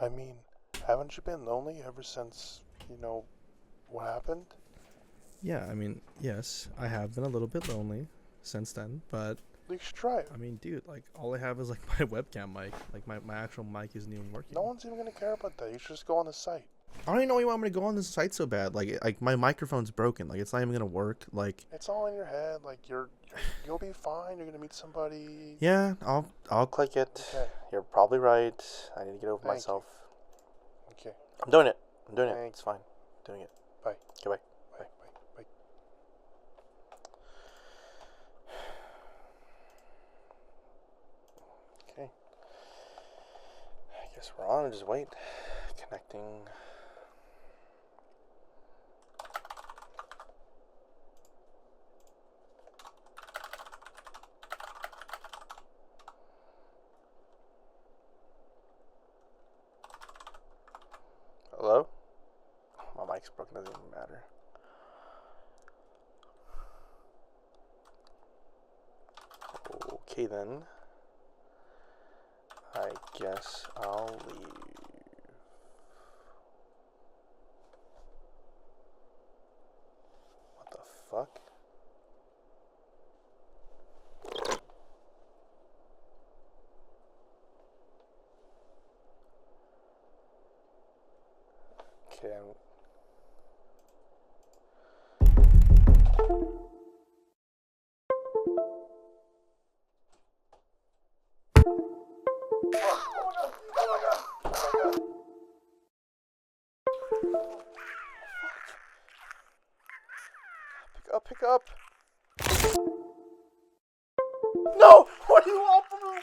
I mean, haven't you been lonely ever since, what happened? Yeah, I mean, yes, I have been a little bit lonely since then, but You should try it. I mean, dude, like all I have is like my webcam mic. Like my actual mic isn't even working. No one's even gonna care about that. You should just go on the site. I don't even know why you want me to go on this site so bad. Like my microphone's broken. Like it's not even gonna work. Like It's all in your head. Like you'll be fine. You're gonna meet somebody. yeah, I'll click it. Okay. You're probably right. I need to get over Thank myself. Okay. I'm doing it. I'm doing it. Thanks. It's fine. Doing it. Bye. Goodbye. Bye. Bye. Bye. Okay. I guess we're on. Just wait. Connecting. Hello? My mic's broken, doesn't even matter. Okay then. I guess I'll leave. What the fuck? Okay, Pick up. No! What do you want from me?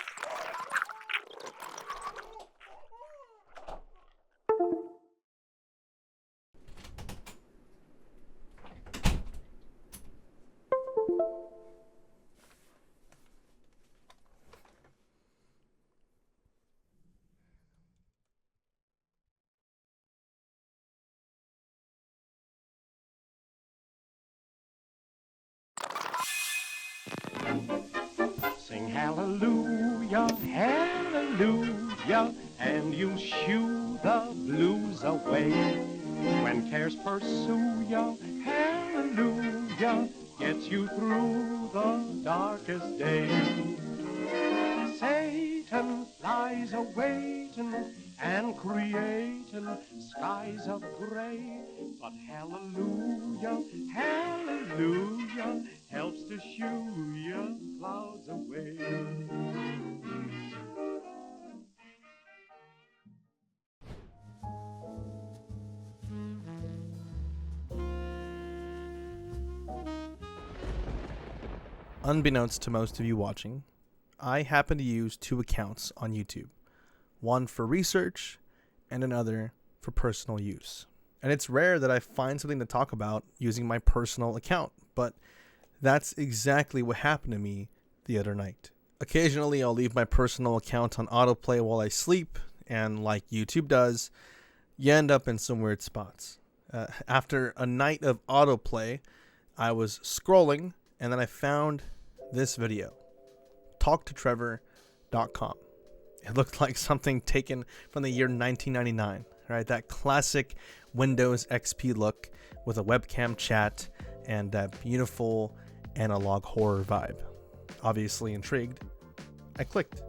Sing hallelujah, hallelujah, and you'll shoo the blues away. When cares pursue ya, hallelujah, gets you through the darkest day. Satan lies a-waiting and creating skies of gray, but hallelujah, hallelujah, helps to shoo your clouds away. Unbeknownst to most of you watching, I happen to use two accounts on YouTube. One for research and another for personal use. And it's rare that I find something to talk about using my personal account, but that's exactly what happened to me the other night. Occasionally I'll leave my personal account on autoplay while I sleep, and like YouTube does, you end up in some weird spots. After a night of autoplay, I was scrolling and then I found this video, talktotrevor.com. It looked like something taken from the year 1999, right? That classic Windows XP look with a webcam chat and that beautiful analog horror vibe. Obviously intrigued, I clicked,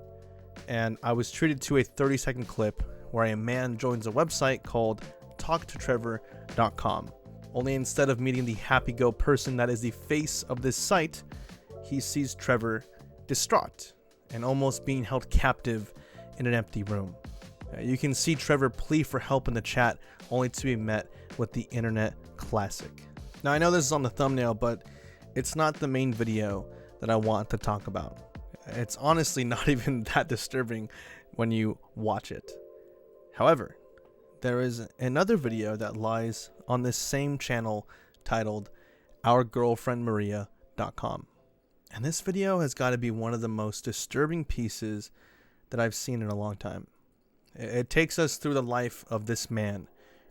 and I was treated to a 30-second clip where a man joins a website called talktotrevor.com. Only instead of meeting the happy-go person that is the face of this site, he sees Trevor distraught and almost being held captive in an empty room. You can see Trevor plead for help in the chat, only to be met with the internet classic. Now I know this is on the thumbnail, but it's not the main video that I want to talk about. It's honestly not even that disturbing when you watch it. However, there is another video that lies on this same channel titled OurGirlfriendMaria.com. And this video has got to be one of the most disturbing pieces that I've seen in a long time. It takes us through the life of this man,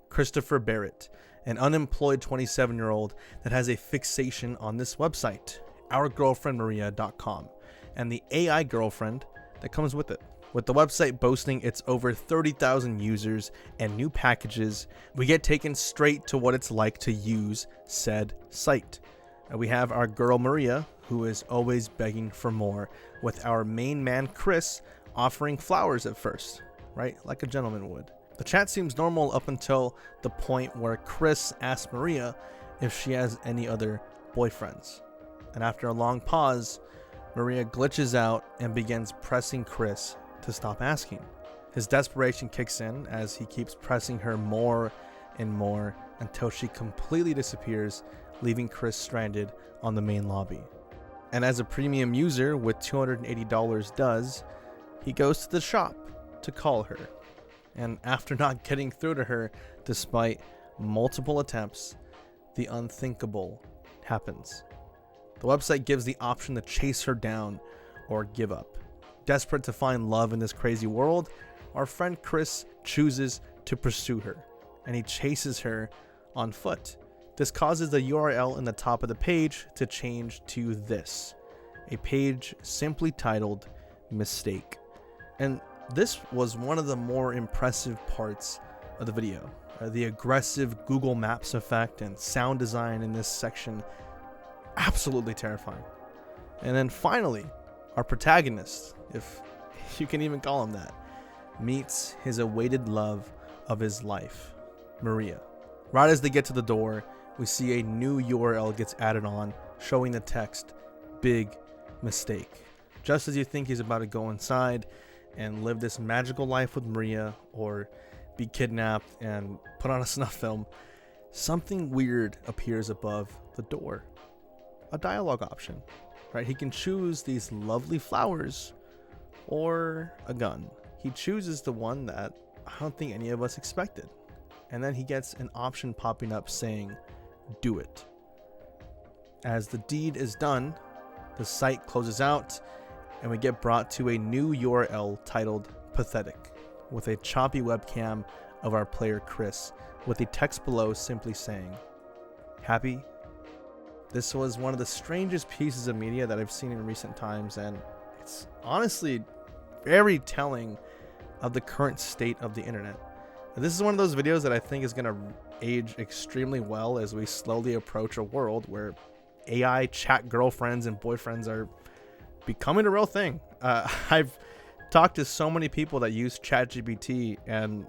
Christopher Barrett, an unemployed 27-year-old that has a fixation on this website, OurGirlfriendMaria.com, and the AI girlfriend that comes with it. With the website boasting its over 30,000 users and new packages, we get taken straight to what it's like to use said site. And we have our girl Maria, who is always begging for more, with our main man Chris offering flowers at first, right? Like a gentleman would. The chat seems normal up until the point where Chris asks Maria if she has any other boyfriends. And after a long pause, Maria glitches out and begins pressing Chris to stop asking. His desperation kicks in as he keeps pressing her more and more until she completely disappears, leaving Chris stranded on the main lobby. And as a premium user with $280 does, he goes to the shop to call her. And after not getting through to her despite multiple attempts, the unthinkable happens. The website gives the option to chase her down or give up. Desperate to find love in this crazy world, our friend Chris chooses to pursue her, and he chases her on foot. This causes the URL in the top of the page to change to this, a page simply titled Mistake. And this was one of the more impressive parts of the video. The aggressive Google Maps effect and sound design in this section, absolutely terrifying. And then finally, our protagonist, if you can even call him that, meets his awaited love of his life, Maria. Right as they get to the door, we see a new URL gets added on, showing the text, "Big mistake." Just as you think he's about to go inside and live this magical life with Maria or be kidnapped and put on a snuff film, something weird appears above the door. A dialogue option, right? He can choose these lovely flowers or a gun. He chooses the one that I don't think any of us expected. And then he gets an option popping up saying, "Do it." As the deed is done, the site closes out and we get brought to a new URL titled Pathetic, with a choppy webcam of our player Chris, with the text below simply saying, "Happy?" This was one of the strangest pieces of media that I've seen in recent times, and it's honestly very telling of the current state of the internet. This is one of those videos that I think is going to age extremely well as we slowly approach a world where AI chat girlfriends and boyfriends are becoming a real thing. I've talked to so many people that use ChatGPT, and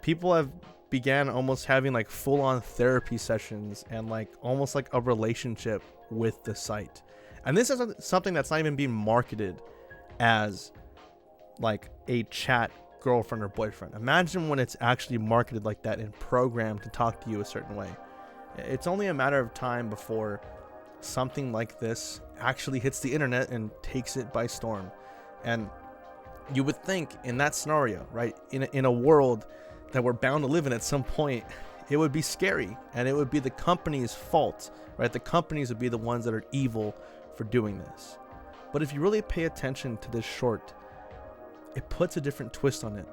people have began almost having like full-on therapy sessions and like almost like a relationship with the site. And this is something that's not even being marketed as like a chat girlfriend or boyfriend. Imagine when it's actually marketed like that and programmed to talk to you a certain way. It's only a matter of time before something like this actually hits the internet and takes it by storm. And you would think in that scenario, right, in a world that we're bound to live in at some point, it would be scary and it would be the company's fault, right? The companies would be the ones that are evil for doing this. But if you really pay attention to this short, it puts a different twist on it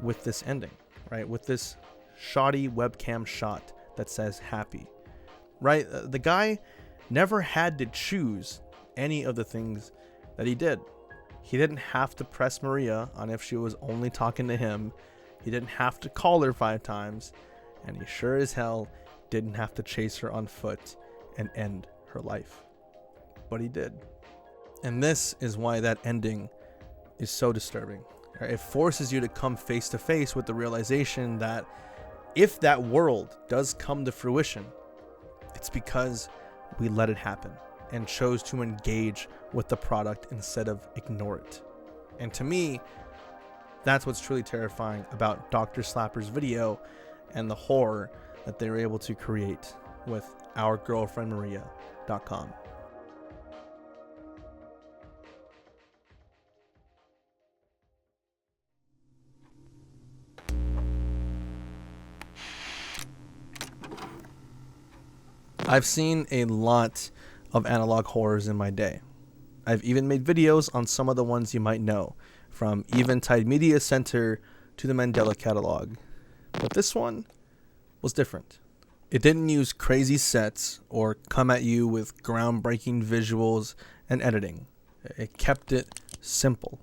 with this ending, right? With this shoddy webcam shot that says happy, right? The guy never had to choose any of the things that he did. He didn't have to press Maria on if she was only talking to him. He didn't have to call her 5 times, and he sure as hell didn't have to chase her on foot and end her life. But he did. And this is why that ending is so disturbing. It forces you to come face to face with the realization that if that world does come to fruition, it's because we let it happen and chose to engage with the product instead of ignore it. And to me, that's what's truly terrifying about Dr. Slapper's video and the horror that they were able to create with OurGirlfriendMaria.com. I've seen a lot of analog horrors in my day. I've even made videos on some of the ones you might know, from Eventide Media Center to the Mandela Catalog. But this one was different. It didn't use crazy sets or come at you with groundbreaking visuals and editing. It kept it simple.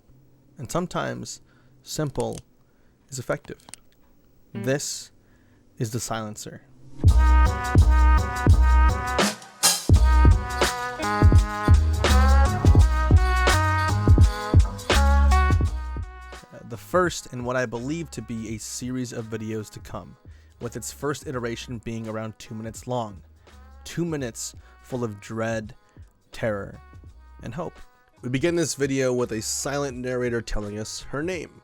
And sometimes simple is effective. This is the silencer. The first in what I believe to be a series of videos to come, with its first iteration being around 2 minutes long. 2 minutes full of dread, terror, and hope. We begin this video with a silent narrator telling us her name,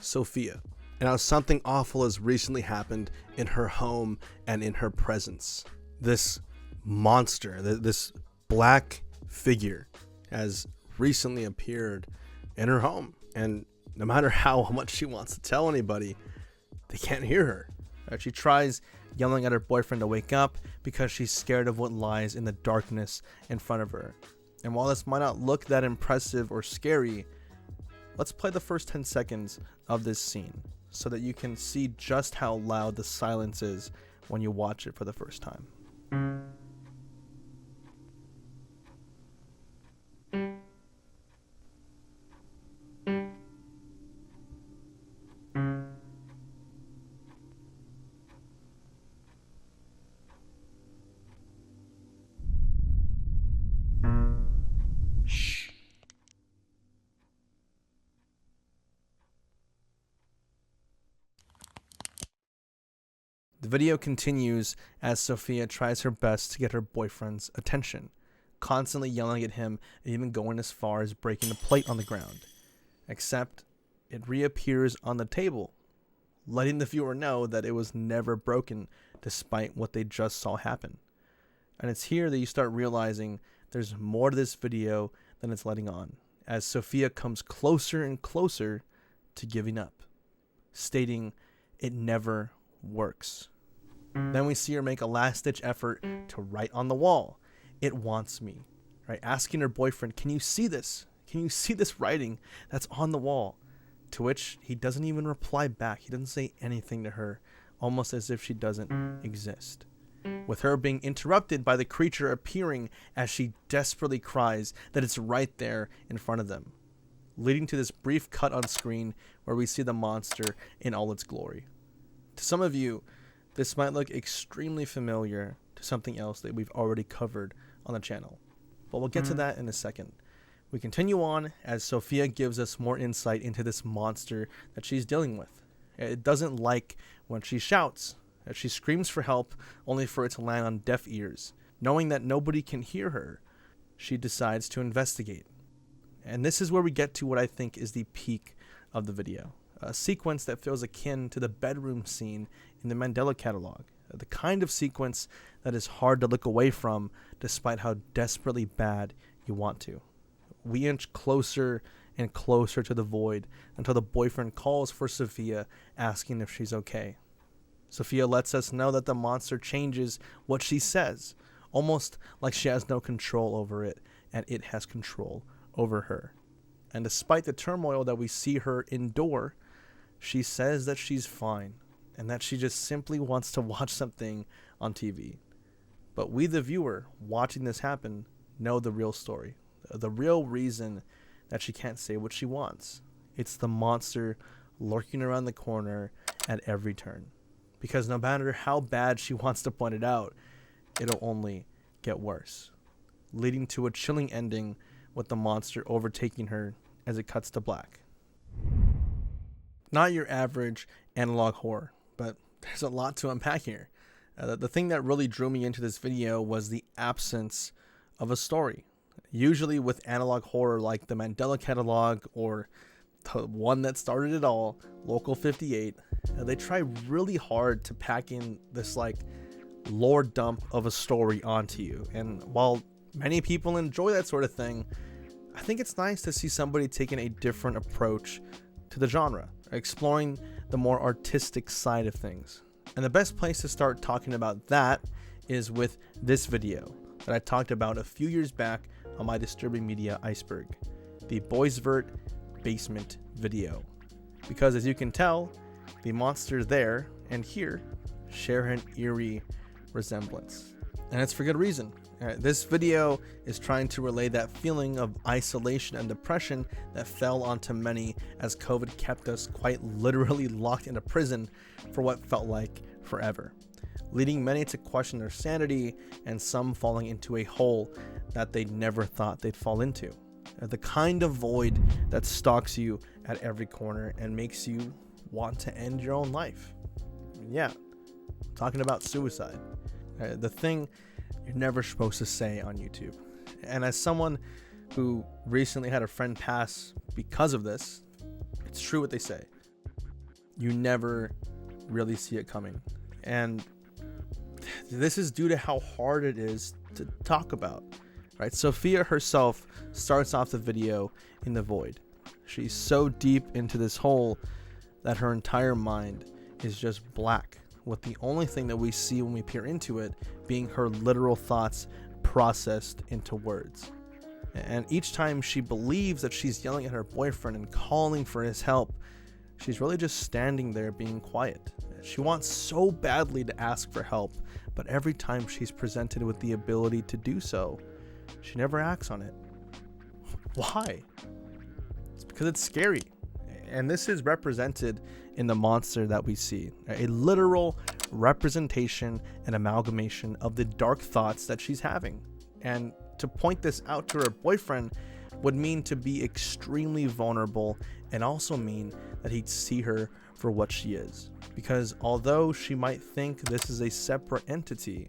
Sophia, and how something awful has recently happened in her home and in her presence. This monster, this black figure, has recently appeared in her home, and no matter how much she wants to tell anybody, they can't hear her. She tries yelling at her boyfriend to wake up because she's scared of what lies in the darkness in front of her. And while this might not look that impressive or scary, let's play the first 10 seconds of this scene so that you can see just how loud the silence is when you watch it for the first time. The video continues as Sophia tries her best to get her boyfriend's attention, constantly yelling at him and even going as far as breaking a plate on the ground. Except it reappears on the table, letting the viewer know that it was never broken despite what they just saw happen. And it's here that you start realizing there's more to this video than it's letting on, as Sophia comes closer and closer to giving up, stating it never works. Then we see her make a last-ditch effort to write on the wall, "It wants me," right? Asking her boyfriend, "Can you see this? Can you see this writing that's on the wall?" To which he doesn't even reply back. He doesn't say anything to her, almost as if she doesn't exist. With her being interrupted by the creature appearing as she desperately cries that it's right there in front of them, leading to this brief cut on screen where we see the monster in all its glory. To some of you, this might look extremely familiar to something else that we've already covered on the channel, but we'll get to that in a second. We continue on as Sophia gives us more insight into this monster that she's dealing with. It doesn't like when she shouts, as she screams for help only for it to land on deaf ears. Knowing that nobody can hear her, she decides to investigate. And this is where we get to what I think is the peak of the video. A sequence that feels akin to the bedroom scene in the Mandela catalog. The kind of sequence that is hard to look away from despite how desperately bad you want to. We inch closer and closer to the void until the boyfriend calls for Sophia, asking if she's okay. Sophia lets us know that the monster changes what she says, almost like she has no control over it and it has control over her. And despite the turmoil that we see her endure, she says that she's fine and that she just simply wants to watch something on TV. But we, the viewer, watching this happen, know the real story. The real reason that she can't say what she wants. It's the monster lurking around the corner at every turn. Because no matter how bad she wants to point it out, it'll only get worse. Leading to a chilling ending with the monster overtaking her as it cuts to black. Not your average analog horror, but there's a lot to unpack here. The thing that really drew me into this video was the absence of a story. Usually with analog horror like the Mandela catalog or the one that started it all, Local 58, they try really hard to pack in this like lore dump of a story onto you. And while many people enjoy that sort of thing, I think it's nice to see somebody taking a different approach to the genre, exploring the more artistic side of things. And the best place to start talking about that is with this video that I talked about a few years back on my Disturbing Media iceberg, the Boysvert basement video. Because as you can tell, the monster there and here share an eerie resemblance. And it's for good reason. This video is trying to relay that feeling of isolation and depression that fell onto many as COVID kept us quite literally locked in a prison for what felt like forever, leading many to question their sanity and some falling into a hole that they never thought they'd fall into. The kind of void that stalks you at every corner and makes you want to end your own life. Yeah, talking about suicide. The thing you're never supposed to say on YouTube. And as someone who recently had a friend pass because of this, it's true what they say. You never really see it coming. And this is due to how hard it is to talk about, right? Sophia herself starts off the video in the void. She's so deep into this hole that her entire mind is just black, with the only thing that we see when we peer into it being her literal thoughts processed into words. And each time she believes that she's yelling at her boyfriend and calling for his help, she's really just standing there being quiet. She wants so badly to ask for help, but every time she's presented with the ability to do so, she never acts on it. Why? It's because it's scary. And this is represented in the monster that we see, a literal representation and amalgamation of the dark thoughts that she's having. And to point this out to her boyfriend would mean to be extremely vulnerable, and also mean that he'd see her for what she is. Because although she might think this is a separate entity,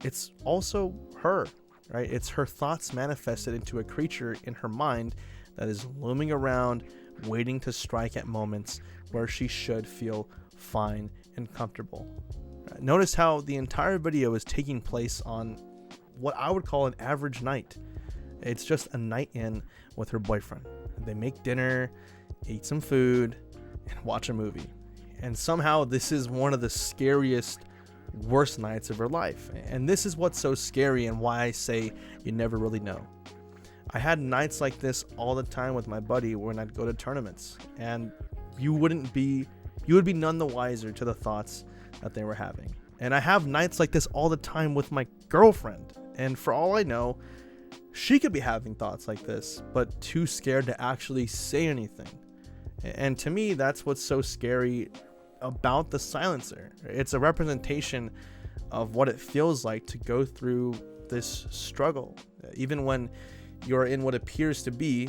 it's also her, right? It's her thoughts manifested into a creature in her mind that is looming around, waiting to strike at moments where she should feel fine and comfortable. Notice how the entire video is taking place on what I would call an average night. It's just a night in with her boyfriend. They make dinner, eat some food, and watch a movie. And somehow this is one of the scariest, worst nights of her life. And this is what's so scary and why I say you never really know. I had nights like this all the time with my buddy when I'd go to tournaments, and you would be none the wiser to the thoughts that they were having. And I have nights like this all the time with my girlfriend, and for all I know, she could be having thoughts like this, but too scared to actually say anything. And to me, that's what's so scary about the silencer. It's a representation of what it feels like to go through this struggle, even when you're in what appears to be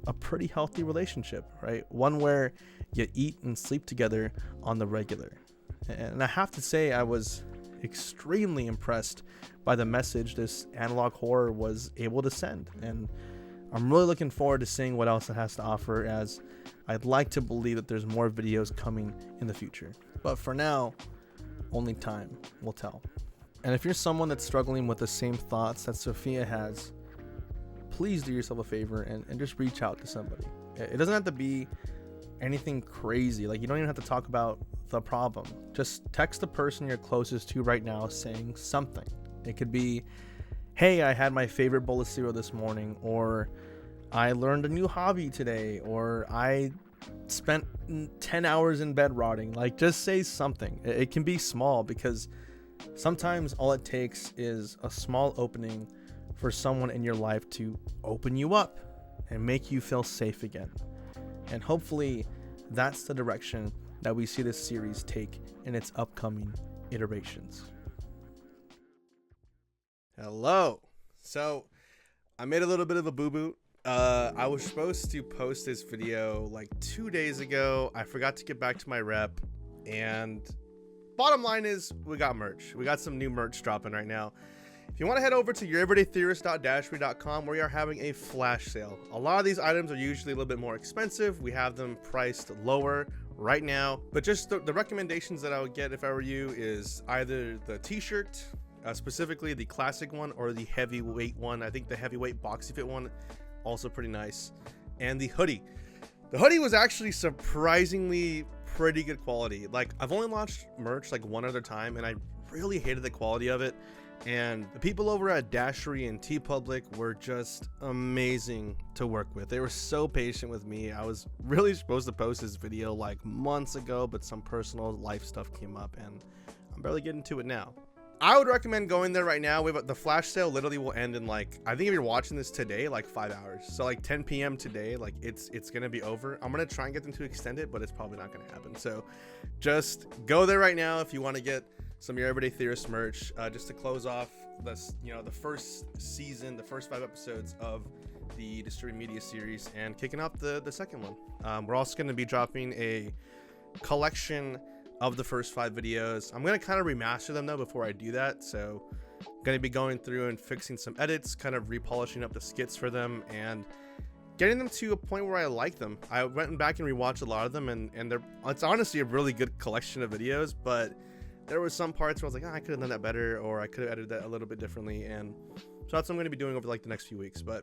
a pretty healthy relationship, right? One where you eat and sleep together on the regular. And I have to say, I was extremely impressed by the message this analog horror was able to send. And I'm really looking forward to seeing what else it has to offer, as I'd like to believe that there's more videos coming in the future. But for now, only time will tell. And if you're someone that's struggling with the same thoughts that Sophia has, please do yourself a favor and just reach out to somebody. It doesn't have to be anything crazy. Like, you don't even have to talk about the problem. Just text the person you're closest to right now saying something. It could be, hey, I had my favorite bowl of cereal this morning, or I learned a new hobby today, or I spent 10 hours in bed rotting. Like, just say something. It can be small, because sometimes all it takes is a small opening for someone in your life to open you up and make you feel safe again. And hopefully that's the direction that we see this series take in its upcoming iterations. Hello. So I made a little bit of a boo-boo. I was supposed to post this video like 2 days ago. I forgot to get back to my rep, and bottom line is we got merch. We got some new merch dropping right now. If you want to head over to YourEverydayTheorist.dashery.com, where we are having a flash sale. A lot of these items are usually a little bit more expensive. We have them priced lower right now, but just the recommendations that I would get if I were you is either the t-shirt, specifically the classic one, or the heavyweight one. I think the heavyweight boxy fit one, also pretty nice, and the hoodie. The hoodie was actually surprisingly pretty good quality. Like, I've only launched merch like one other time, and I really hated the quality of it. And the people over at Dashery and TeePublic were just amazing to work with. They were so patient with me. I was really supposed to post this video like months ago, but some personal life stuff came up, and I'm barely getting to it now. I would recommend going there right now. The flash sale literally will end in like, I think if you're watching this today, like 5 hours. So like 10 p.m. today, like it's gonna be over. I'm gonna try and get them to extend it, but it's probably not gonna happen. So just go there right now if you want to get some Your Everyday Theorist merch, just to close off this, the first season, the first 5 episodes of the Distributed Media series, and kicking off the second one. We're also gonna be dropping a collection of the first 5 videos. I'm gonna kind of remaster them though before I do that, so I'm gonna be going through and fixing some edits, kind of repolishing up the skits for them and getting them to a point where I like them. I went back and rewatched a lot of them, and it's honestly a really good collection of videos, but there were some parts where I was like, I could have done that better, or I could have edited that a little bit differently, and so that's what I'm gonna be doing over like the next few weeks. But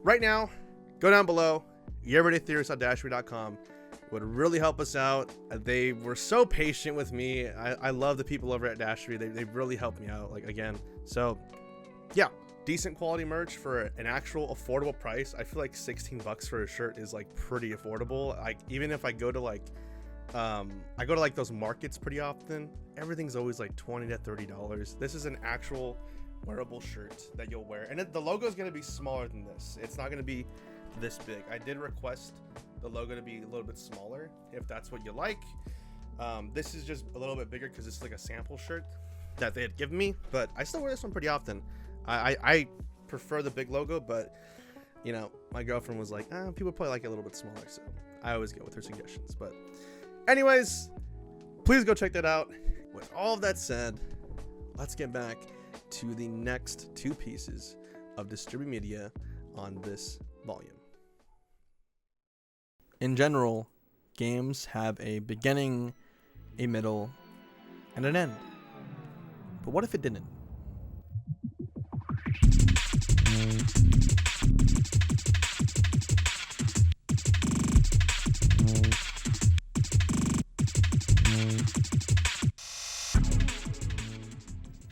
right now, go down below, YourEverydayTheorist.dashery.com. Would really help us out. They were so patient with me. I love the people over at Dashery. They really helped me out, like, again. So yeah, decent quality merch for an actual affordable price. I feel like $16 for a shirt is like pretty affordable. Like, even if I go to like those markets pretty often, everything's always like $20 to $30. This is an actual wearable shirt that you'll wear, and the logo is going to be smaller than this. It's not going to be this big. I did request the logo to be a little bit smaller if that's what you like. This is just a little bit bigger because it's like a sample shirt that they had given me, but I still wear this one pretty often. I prefer the big logo, but my girlfriend was like, people probably like it a little bit smaller, so I always go with her suggestions. But anyways, please go check that out. With all of that said, let's get back to the next 2 pieces of Distributed Media on this volume. In general, games have a beginning, a middle, and an end. But what if it didn't?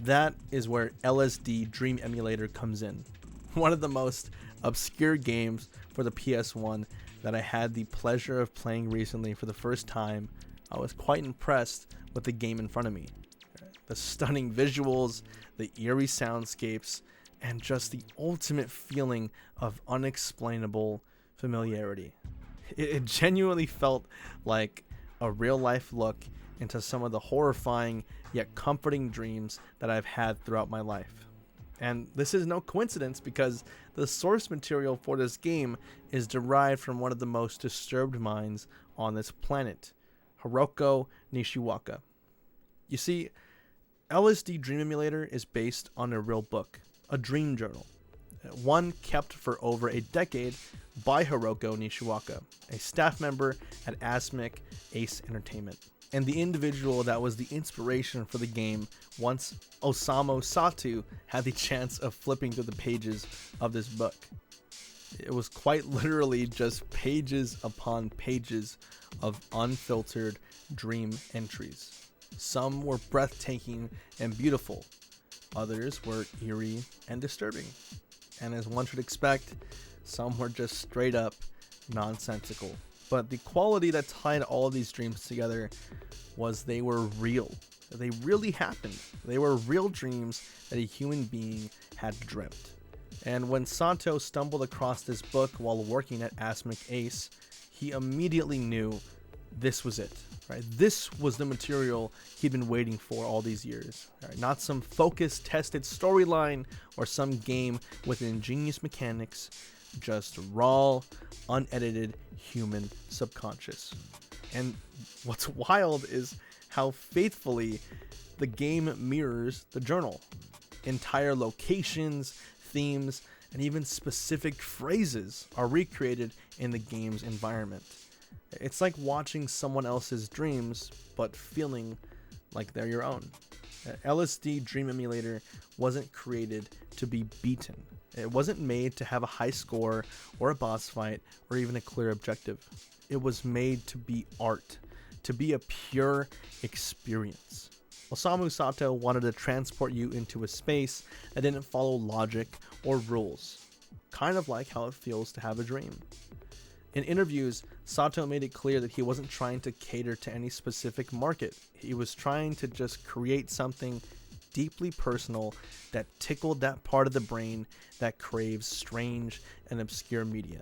That is where LSD Dream Emulator comes in. One of the most obscure games for the PS1 that I had the pleasure of playing recently for the first time. I was quite impressed with the game in front of me. The stunning visuals, the eerie soundscapes, and just the ultimate feeling of unexplainable familiarity. It genuinely felt like a real-life look into some of the horrifying yet comforting dreams that I've had throughout my life. And this is no coincidence, because the source material for this game is derived from one of the most disturbed minds on this planet, Hiroko Nishiwaka. You see, LSD Dream Emulator is based on a real book, a dream journal, one kept for over a decade by Hiroko Nishiwaka, a staff member at Asmic Ace Entertainment, and the individual that was the inspiration for the game once Osamu Satu had the chance of flipping through the pages of this book. It was quite literally just pages upon pages of unfiltered dream entries. Some were breathtaking and beautiful, others were eerie and disturbing, and as one should expect, some were just straight up nonsensical. But the quality that tied all of these dreams together was they were real. They really happened. They were real dreams that a human being had dreamt. And when Sato stumbled across this book while working at Asmic Ace, he immediately knew this was it. Right? This was the material he'd been waiting for all these years. Right? Not some focused, tested storyline or some game with ingenious mechanics, just raw, unedited human subconscious. And what's wild is how faithfully the game mirrors the journal. Entire locations, themes, and even specific phrases are recreated in the game's environment. It's like watching someone else's dreams, but feeling like they're your own. LSD Dream Emulator wasn't created to be beaten. It wasn't made to have a high score or a boss fight or even a clear objective. It was made to be art, to be a pure experience. Osamu Sato wanted to transport you into a space that didn't follow logic or rules, kind of like how it feels to have a dream. In interviews, Sato made it clear that he wasn't trying to cater to any specific market. He was trying to just create something deeply personal that tickled that part of the brain that craves strange and obscure media.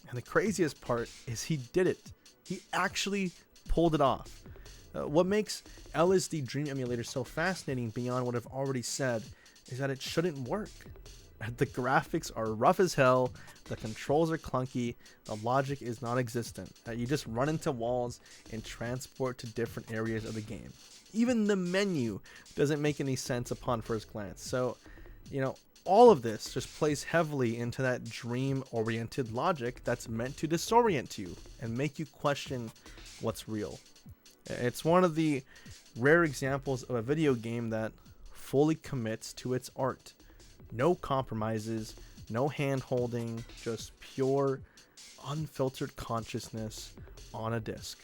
And the craziest part is he did it. He actually pulled it off. What makes LSD Dream Emulator so fascinating beyond what I've already said is that it shouldn't work. The graphics are rough as hell, the controls are clunky, the logic is non-existent. You just run into walls and transport to different areas of the game. Even the menu doesn't make any sense upon first glance. So, all of this just plays heavily into that dream-oriented logic that's meant to disorient you and make you question what's real. It's one of the rare examples of a video game that fully commits to its art. No compromises, no hand-holding, just pure, unfiltered consciousness on a disc.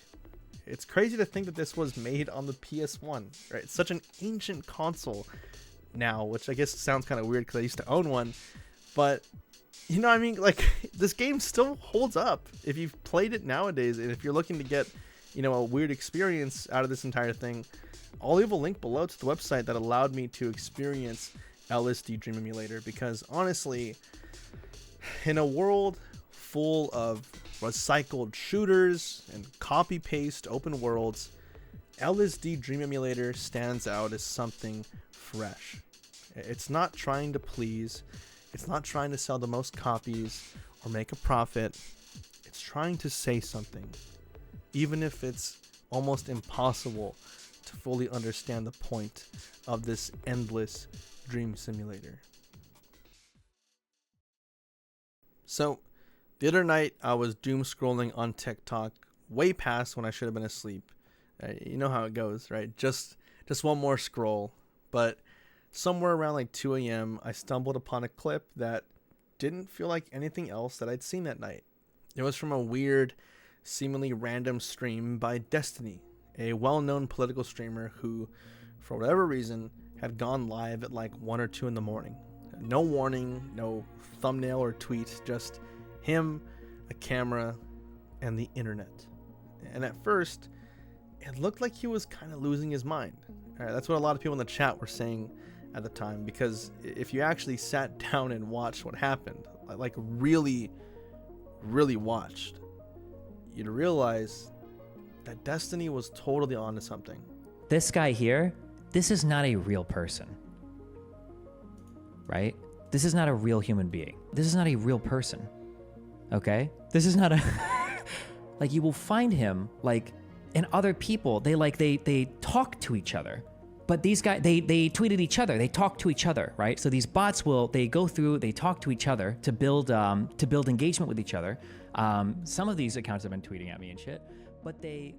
It's crazy to think that this was made on the PS1, right? It's such an ancient console now, which I guess sounds kind of weird because I used to own one, but this game still holds up if you've played it nowadays, and if you're looking to get a weird experience out of this entire thing, I'll leave a link below to the website that allowed me to experience LSD Dream Emulator, because honestly, in a world full of recycled shooters and copy paste open worlds, LSD Dream Emulator stands out as something fresh. It's not trying to please, it's not trying to sell the most copies or make a profit. It's trying to say something, even if it's almost impossible to fully understand the point of this endless dream simulator. So, the other night I was doom scrolling on TikTok way past when I should have been asleep. You know how it goes, right? Just one more scroll. But somewhere around like 2 a.m. I stumbled upon a clip that didn't feel like anything else that I'd seen that night. It was from a weird, seemingly random stream by Destiny, a well-known political streamer who, for whatever reason, had gone live at like 1 or 2 in the morning. No warning, no thumbnail or tweet, just him, a camera, and the internet. And at first, it looked like he was kind of losing his mind. That's what a lot of people in the chat were saying at the time, because if you actually sat down and watched what happened, like really watched, you'd realize that Destiny was totally onto something. This guy here, this is not a real person, right? This is not a real human being. This is not a real person, okay? This is not a... like, you will find him, like, and other people, they talk to each other. But these guys, they tweeted each other, they talk to each other, right? So these bots they go through, they talk to each other to build engagement with each other. Some of these accounts have been tweeting at me and shit, but a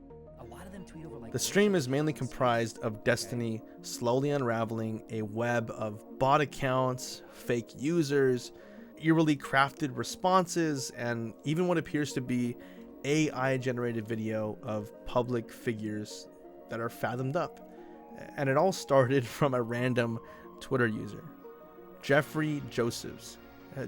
lot of them tweet over like... The stream is mainly comprised of Destiny slowly unraveling a web of bot accounts, fake users, eerily crafted responses, and even what appears to be AI-generated video of public figures that are fathomed up. And it all started from a random Twitter user, Jeffrey Josephs.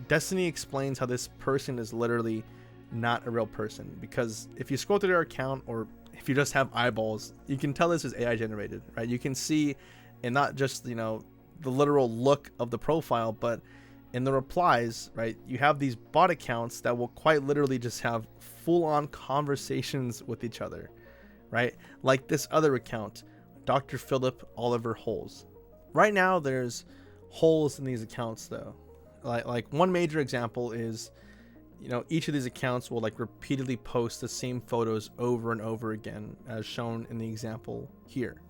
Destiny explains how this person is literally not a real person, because if you scroll through their account, or if you just have eyeballs, you can tell this is AI generated, right? You can see, and not just, the literal look of the profile, but in the replies, right, you have these bot accounts that will quite literally just have full-on conversations with each other, right? Like this other account, Dr. Philip Oliver Holes. Right now, there's holes in these accounts, though. Like one major example is, each of these accounts will like repeatedly post the same photos over and over again, as shown in the example here.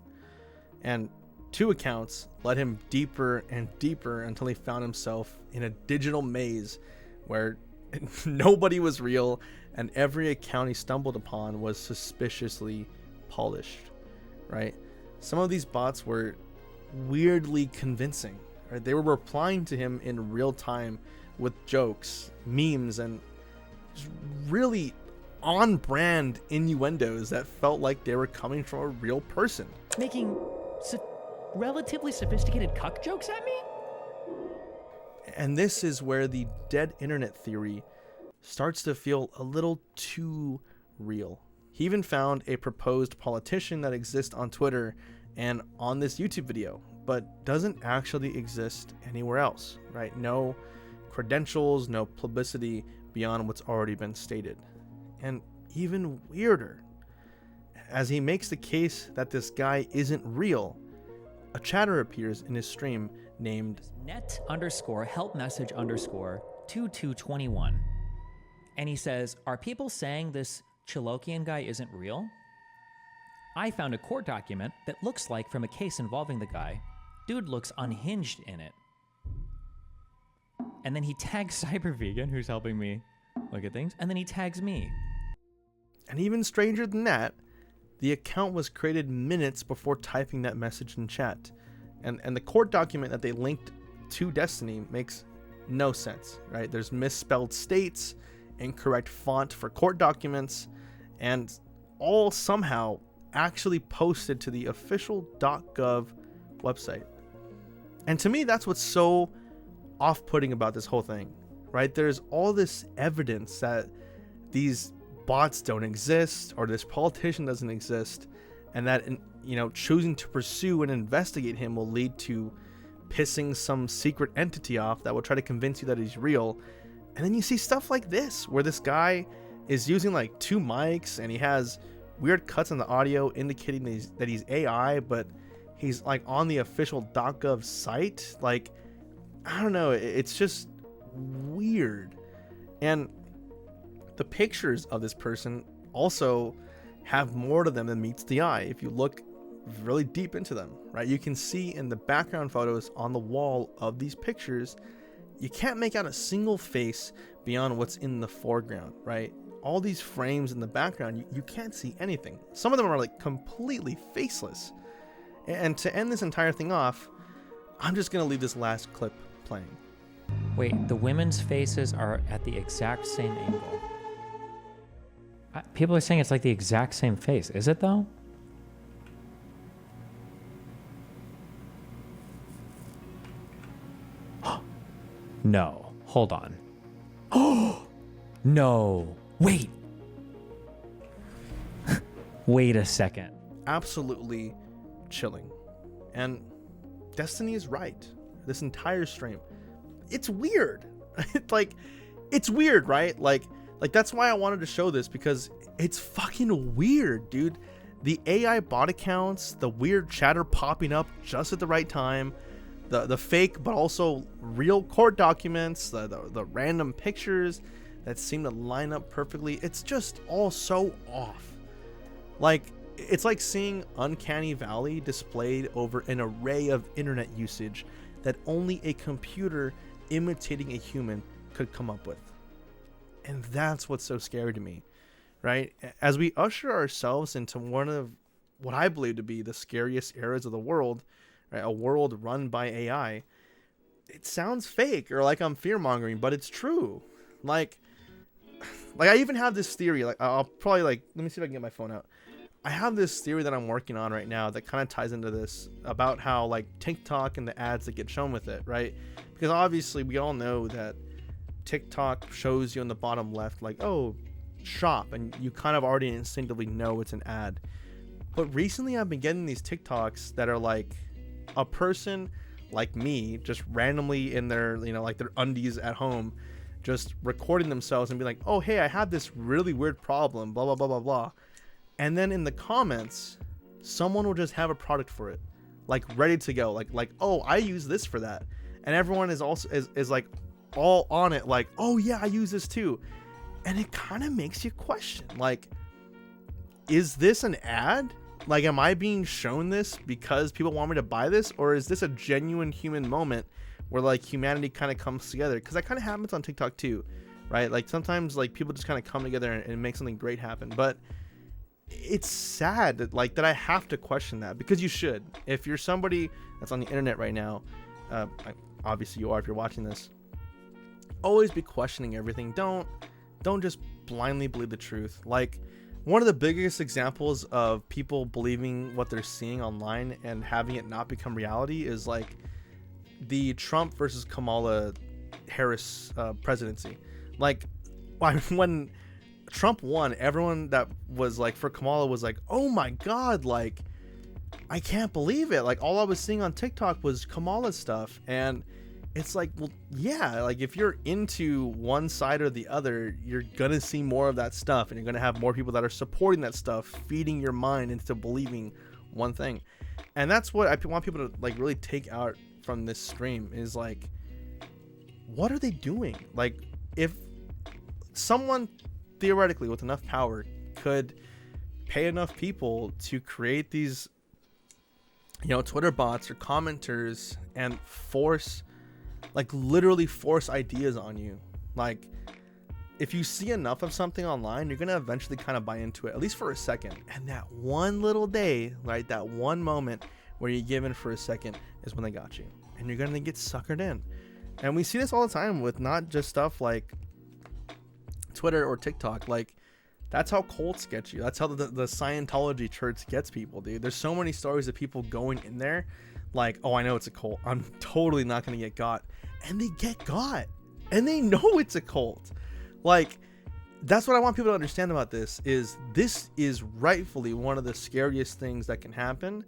And 2 accounts led him deeper and deeper until he found himself in a digital maze where nobody was real, and every account he stumbled upon was suspiciously polished, right? Some of these bots were weirdly convincing, right? They were replying to him in real time with jokes, memes, and just really on-brand innuendos that felt like they were coming from a real person. Making relatively sophisticated cuck jokes at me? And this is where the dead internet theory starts to feel a little too real. He even found a proposed politician that exists on Twitter and on this YouTube video, but doesn't actually exist anywhere else, right? No credentials, no publicity beyond what's already been stated. And even weirder, as he makes the case that this guy isn't real, a chatter appears in his stream named net_help_message_2221. And he says, are people saying this Chilokian guy isn't real? I found a court document that looks like from a case involving the guy. Dude looks unhinged in it. And then he tags Cybervegan, who's helping me look at things, and then he tags me. And even stranger than that, the account was created minutes before typing that message in chat. And the court document that they linked to Destiny makes no sense, right? There's misspelled states, incorrect font for court documents, and all somehow actually posted to the official .gov website. And to me, that's what's so off-putting about this whole thing, right? There's all this evidence that these bots don't exist or this politician doesn't exist, and that, you know, choosing to pursue and investigate him will lead to pissing some secret entity off that will try to convince you that he's real. And then you see stuff like this where this guy is using like 2 mics and he has weird cuts in the audio indicating that he's AI, but he's like on the official .gov site. Like, I don't know, it's just weird. And the pictures of this person also have more to them than meets the eye if you look really deep into them, right? You can see in the background photos on the wall of these pictures, you can't make out a single face beyond what's in the foreground, right? All these frames in the background, you can't see anything. Some of them are like completely faceless. And to end this entire thing off, I'm just gonna leave this last clip playing. Wait, the women's faces are at the exact same angle. People are saying it's like the exact same face. Is it though? No. Hold on. Oh! No. Wait. Wait a second. Absolutely chilling. And Destiny is right. This entire stream, it's weird. It's weird, right? Like that's why I wanted to show this, because it's fucking weird, dude. The AI bot accounts, the weird chatter popping up just at the right time, the fake but also real court documents, the random pictures that seem to line up perfectly. It's just all so off. Like, it's like seeing Uncanny Valley displayed over an array of internet usage that only a computer imitating a human could come up with. And that's what's so scary to me, right? As we usher ourselves into one of what I believe to be the scariest eras of the world, right? A world run by AI. It sounds fake or like I'm fear-mongering, but it's true. Like I even have this theory, like I'll probably let me see if I can get my phone out. I have this theory that I'm working on right now that kind of ties into this, about how like TikTok and the ads that get shown with it, right? Because obviously we all know that TikTok shows you on the bottom left, like, oh, shop, and you kind of already instinctively know it's an ad. But recently I've been getting these TikToks that are like a person like me just randomly in their, like their undies at home, just recording themselves and be like, oh, hey, I have this really weird problem, blah, blah, blah, blah, blah. And then in the comments, someone will just have a product for it, like ready to go. Like, oh, I use this for that. And everyone is also is like all on it. Like, oh yeah, I use this too. And it kind of makes you question, like, is this an ad? Like, am I being shown this because people want me to buy this? Or is this a genuine human moment where like humanity kind of comes together? Because that kind of happens on TikTok too, right? Like sometimes like people just kind of come together and make something great happen. But it's sad that I have to question that, because you should. If you're somebody that's on the internet right now, obviously you are if you're watching this, always be questioning everything. Don't just blindly believe the truth. Like, one of the biggest examples of people believing what they're seeing online and having it not become reality is like the Trump versus Kamala Harris presidency. Like, when Trump won, everyone that was like for Kamala was like, oh my God, like, I can't believe it. Like, all I was seeing on TikTok was Kamala stuff. And it's like, well, yeah, like if you're into one side or the other, you're gonna see more of that stuff, and you're gonna have more people that are supporting that stuff, feeding your mind into believing one thing. And that's what I want people to like really take out from this stream is like, what are they doing? Like, if someone theoretically with enough power could pay enough people to create these, you know, Twitter bots or commenters and force, like literally force ideas on you. Like, if you see enough of something online, you're gonna eventually kind of buy into it, at least for a second. And that one little day, right, that one moment where you give in for a second is when they got you, and you're gonna get suckered in. And we see this all the time with not just stuff like Twitter or TikTok. Like, that's how cults get you. That's how the Scientology church gets people, dude. There's so many stories of people going in there like, oh, I know it's a cult, I'm totally not gonna get got, and they get got, and they know it's a cult. Like, that's what I want people to understand about this is rightfully one of the scariest things that can happen,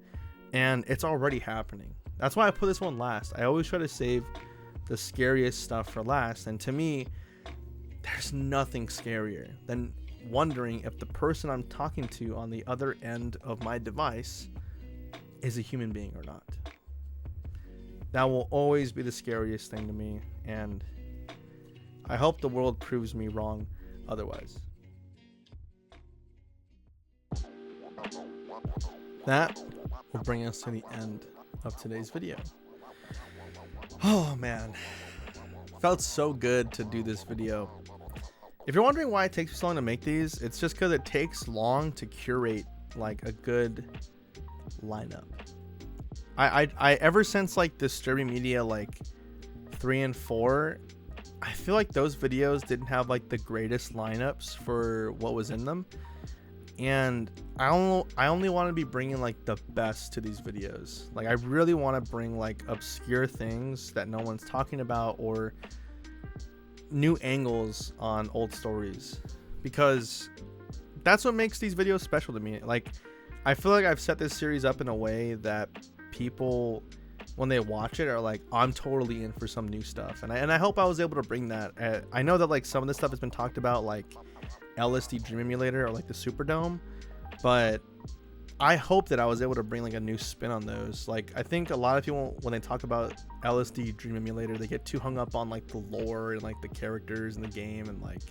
and it's already happening. That's why I put this one last. I always try to save the scariest stuff for last, and to me, there's nothing scarier than wondering if the person I'm talking to on the other end of my device is a human being or not. That will always be the scariest thing to me, and I hope the world proves me wrong otherwise. That will bring us to the end of today's video. Oh man, felt so good to do this video. If you're wondering why it takes me so long to make these, it's just because it takes long to curate like a good lineup. I ever since like Disturbing Media like 3 and 4, I feel like those videos didn't have like the greatest lineups for what was in them, and I only want to be bringing like the best to these videos. Like, I really want to bring like obscure things that no one's talking about, or new angles on old stories, because that's what makes these videos special to me. Like, I feel like I've set this series up in a way that people, when they watch it, are like, I'm totally in for some new stuff, and I hope I was able to bring that. I know that like some of this stuff has been talked about, like LSD Dream Emulator or like the Superdome, but I hope that I was able to bring like a new spin on those. Like, I think a lot of people, when they talk about LSD Dream Emulator, they get too hung up on like the lore and like the characters in the game, and like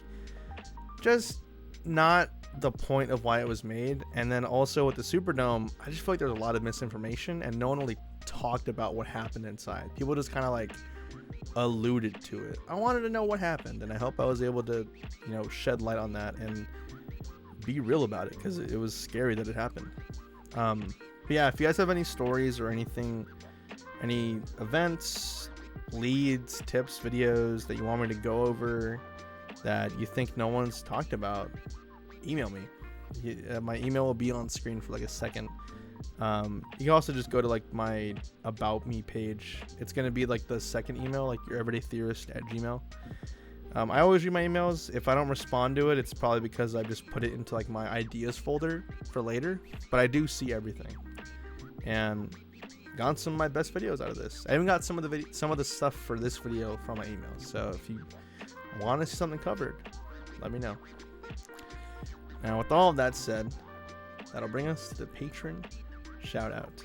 just not the point of why it was made. And then also with the Superdome, I just feel like there's a lot of misinformation, and no one really talked about what happened inside. People just kind of like alluded to it. I wanted to know what happened, and I hope I was able to, you know, shed light on that and be real about it, because it was scary that it happened. But yeah, if you guys have any stories or anything, any events, leads, tips, videos that you want me to go over that you think no one's talked about, email me. My email will be on screen for like a second. You can also just go to like my about me page. It's going to be like the second email, like YourEverydayTheorist@gmail.com. I always read my emails. If I don't respond to it, it's probably because I just put it into like my ideas folder for later, but I do see everything, and got some of my best videos out of this. I even got some of the stuff for this video from my emails. So if you want to see something covered, let me know. Now, with all of that said, that'll bring us to the patron shout out.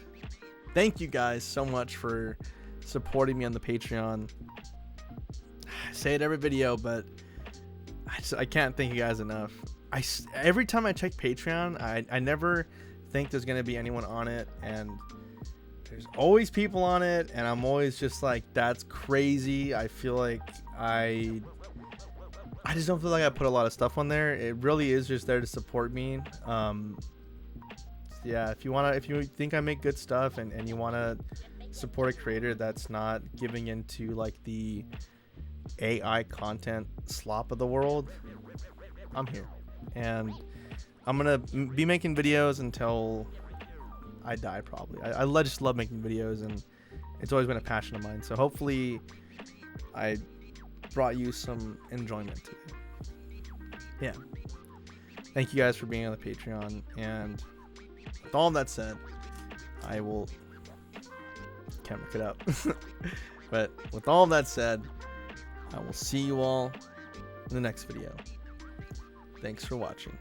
Thank you guys so much for supporting me on the Patreon. I say it every video, but I can't thank you guys enough. Every time I check Patreon, I never think there's gonna be anyone on it, and there's always people on it, and I'm always just like, that's crazy. I feel like I just don't feel like I put a lot of stuff on there. It really is just there to support me. Yeah, if you think I make good stuff, and you want to support a creator that's not giving into like the AI content slop of the world, I'm here, and I'm gonna be making videos until I die, probably. I just love making videos, and it's always been a passion of mine. So hopefully I brought you some enjoyment today. Yeah. Thank you guys for being on the Patreon. And with all that said, I will... Can't look it up. But with all that said, I will see you all in the next video. Thanks for watching.